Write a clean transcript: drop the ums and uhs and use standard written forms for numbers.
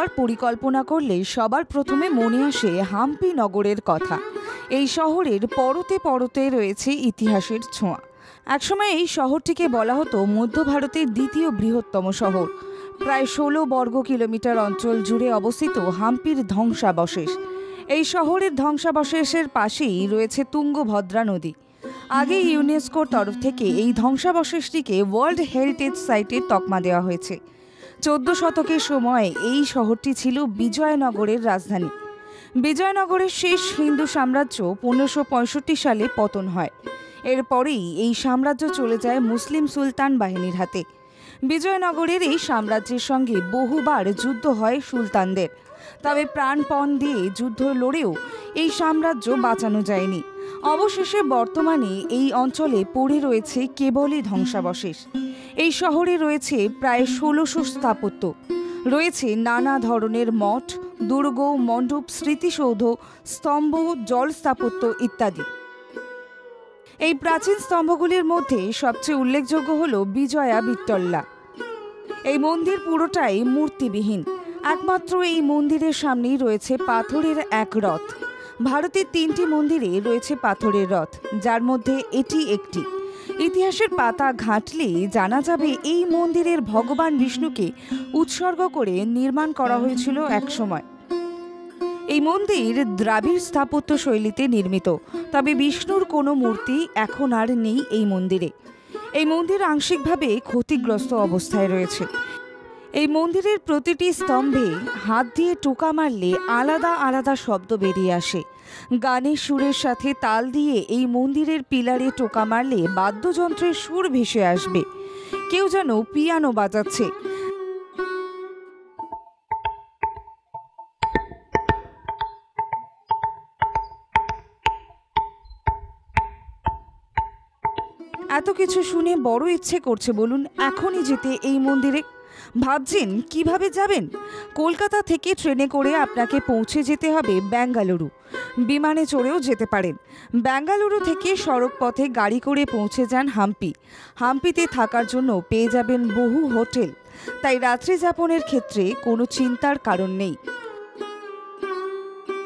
যাওয়ার পরিকল্পনা করলে সবার প্রথমে মনে আসে হাম্পি নগরের কথা। এই শহরের পরতে পরতে রয়েছে ইতিহাসের ছোঁয়া। একসময় এই শহরটিকে বলা হতো মধ্য ভারতের দ্বিতীয় বৃহত্তম শহর। প্রায় ১৬ বর্গ কিলোমিটার অঞ্চল জুড়ে অবস্থিত হাম্পির ধ্বংসাবশেষ। এই শহরের ধ্বংসাবশেষের পাশেই রয়েছে তুঙ্গভদ্রা নদী। আগে ইউনেস্কোর তরফ থেকে এই ধ্বংসাবশেষটিকে ওয়ার্ল্ড হেরিটেজ সাইটের তকমা দেওয়া হয়েছে। ১৪ শতকের সময় এই শহরটি ছিল বিজয়নগরের রাজধানী। বিজয়নগরের শেষ হিন্দু সাম্রাজ্য ১৫৬৫ সালে পতন হয়। এরপরেই এই সাম্রাজ্য চলে যায় মুসলিম সুলতান বাহিনীর হাতে। বিজয়নগরের এই সাম্রাজ্যের সঙ্গে বহুবার যুদ্ধ হয় সুলতানদের, তবে প্রাণপণ দিয়ে যুদ্ধ লড়েও এই সাম্রাজ্য বাঁচানো যায়নি। অবশেষে বর্তমানে এই অঞ্চলে পড়ে রয়েছে কেবলই ধ্বংসাবশেষ। এই শহরে রয়েছে প্রায় ১৬০০ স্থাপত্য, রয়েছে নানা ধরনের মঠ, দুর্গ, মণ্ডপ, স্মৃতিসৌধ, স্তম্ভ, জল স্থাপত্য ইত্যাদি। এই প্রাচীন স্তম্ভগুলির মধ্যে সবচেয়ে উল্লেখযোগ্য হল বিজয়া বিট্টল্লা। এই মন্দির পুরোটাই মূর্তিবিহীন। একমাত্র এই মন্দিরের সামনেই রয়েছে পাথরের এক রথ। ভারতের ৩টি মন্দিরে রয়েছে পাথরের রথ, যার মধ্যে এটি একটি। ইতিহাসের পাতা ঘাঁটলে জানা যাবে এই মন্দিরের ভগবান বিষ্ণুকে উৎসর্গ করে নির্মাণ করা হয়েছিল একসময়। এই মন্দির দ্রাবিড় স্থাপত্য শৈলীতে নির্মিত, তবে বিষ্ণুর কোনো মূর্তি এখন আর নেই এই মন্দিরে। এই মন্দির আংশিকভাবে ক্ষতিগ্রস্ত অবস্থায় রয়েছে। এই মন্দিরের প্রতিটি স্তম্ভে হাত দিয়ে টোকা মারলে আলাদা আলাদা শব্দ বেরিয়ে আসে। গানের সুরের সাথে তাল দিয়ে এই মন্দিরের পিলারে টোকা মারলে বাদ্যযন্ত্রের সুর ভেসে আসবে। কেউ যেন পিয়ানো বাজাচ্ছে। এত কিছু শুনে বড় ইচ্ছে করছে বলুন এখনই যেতে এই মন্দিরে। ভাবছেন কিভাবে যাবেন? কলকাতা থেকে ট্রেনে করে আপনাকে পৌঁছে যেতে হবে বেঙ্গালুরু। বিমানে চড়েও যেতে পারেন। বেঙ্গালুরু থেকে সড়ক পথে গাড়ি করে পৌঁছে যান হাম্পি। হাম্পিতে থাকার জন্য পেয়ে যাবেন বহু হোটেল, তাই রাত্রি যাপনের ক্ষেত্রে কোনো চিন্তার কারণ নেই।